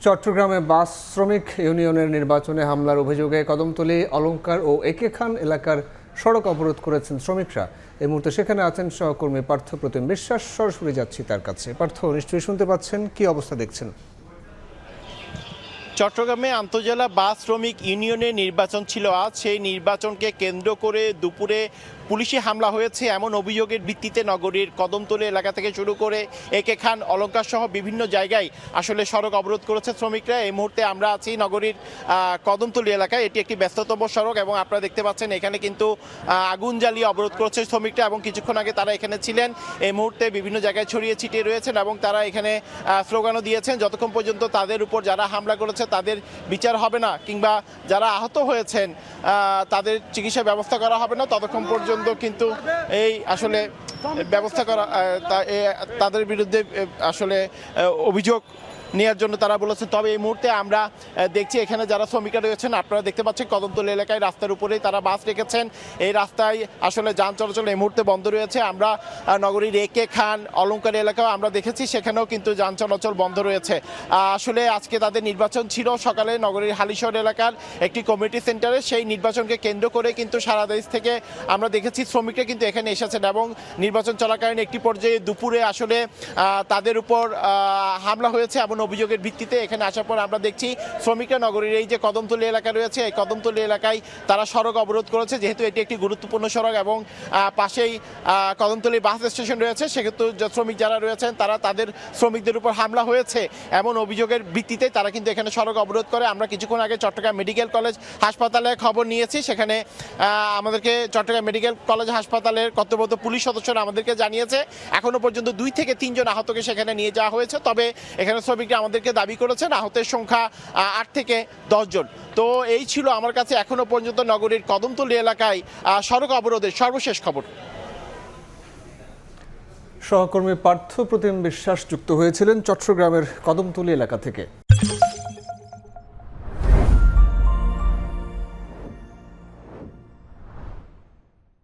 চট্টগ্রামে বাস শ্রমিক ইউনিয়নের নির্বাচনে হামলার অভিযোগে কদমতলী অলংকার ও একে খান এলাকার সড়ক অবরোধ করেছেন শ্রমিকরা। এই মুহূর্তে সেখানে আছেন সহকর্মী পার্থ প্রতিম বিশ্বাস। সরাসরি যাচ্ছি তার কাছে। পার্থ, নিশ্চয়ই শুনতে পাচ্ছেন, কি অবস্থা দেখছেন? চট্টগ্রামে আন্তজেলা বাস শ্রমিক ইউনিয়নের নির্বাচন ছিল আজ। সেই নির্বাচনকে কেন্দ্র করে দুপুরে পুলিশি হামলা হয়েছে এমন অভিযোগের ভিত্তিতে নগরীর কদমতলী এলাকা থেকে শুরু করে একে খান অলংকার সহ বিভিন্ন জায়গায় আসলে সড়ক অবরোধ করেছে শ্রমিকরা। এই মুহূর্তে আমরা আছি নগরীর কদমতলী এলাকায়। এটি একটি ব্যস্ততম সড়ক এবং আপনারা দেখতে পাচ্ছেন এখানে কিন্তু আগুন জ্বালিয়ে অবরোধ করেছে শ্রমিকরা এবং কিছুক্ষণ আগে তারা এখানে ছিলেন। এই মুহূর্তে বিভিন্ন জায়গায় ছড়িয়ে ছিটিয়ে রয়েছেন এবং তারা এখানে স্লোগানও দিয়েছেন যতক্ষণ পর্যন্ত তাদের উপর যারা হামলা করেছে তাদের বিচার হবে না কিংবা যারা আহত হয়েছেন তাদের চিকিৎসা ব্যবস্থা করা হবে না ততক্ষণ পর্যন্ত কিন্তু এই আসলে ব্যবস্থা করা তাদের বিরুদ্ধে আসলে অভিযোগ নেওয়ার জন্য তারা বলেছেন। তবে এই মুহূর্তে আমরা দেখছি এখানে যারা শ্রমিকরা রয়েছেন আপনারা দেখতে পাচ্ছেন কদমতলী এলাকায় রাস্তার উপরেই তারা বাস রেখেছেন। এই রাস্তায় আসলে যান চলাচল এই মুহূর্তে বন্ধ রয়েছে। আমরা নগরীর একে খান অলংকার এলাকাও আমরা দেখেছি, সেখানেও কিন্তু যান চলাচল বন্ধ রয়েছে। আসলে আজকে তাদের নির্বাচন ছিল সকালে নগরীর হালিশহর এলাকার একটি কমিউনিটি সেন্টারে। সেই নির্বাচনকে কেন্দ্র করে কিন্তু সারা দেশ থেকে আমরা দেখেছি শ্রমিকরা কিন্তু এখানে এসেছেন এবং নির্বাচন চলাকালীন একটি পর্যায়ে দুপুরে আসলে তাদের উপর হামলা হয়েছে এমন অভিযোগের ভিত্তিতে এখানে আসার পর আমরা দেখছি শ্রমিকরা নগরীর এই যে কদমতলী এলাকা রয়েছে এই কদমতলী এলাকায় তারা সড়ক অবরোধ করেছে, যেহেতু এটি একটি গুরুত্বপূর্ণ সড়ক এবং পাশেই কদমতলী বাস স্টেশন রয়েছে। সেক্ষেত্রে শ্রমিক যারা রয়েছেন তারা তাদের শ্রমিকদের উপর হামলা হয়েছে এমন অভিযোগের ভিত্তিতে তারা কিন্তু এখানে সড়ক অবরোধ করে। আমরা কিছুক্ষণ আগে চট্টগ্রাম মেডিকেল কলেজ হাসপাতালে খবর নিয়েছি, সেখানে আমাদেরকে চট্টগ্রাম মেডিকেল কলেজ হাসপাতালের কর্তব্যরত পুলিশ সদস্যরা আমাদেরকে জানিয়েছে এখনো পর্যন্ত 2 থেকে 3 জন আহতকে সেখানে নিয়ে যাওয়া হয়েছে। তবে এখানে শ্রমিকরা আমাদেরকে দাবি করেছেন আহতের সংখ্যা 8 থেকে 10 জন। তো এই ছিল আমার কাছে এখনো পর্যন্ত নগরীর কদমতলী এলাকায় সড়ক অবরোধের সর্বশেষ খবর। সহকর্মী পার্থ প্রতিম বিশ্বাস যুক্ত হয়েছিলেন চট্টগ্রামের কদমতলী এলাকা থেকে।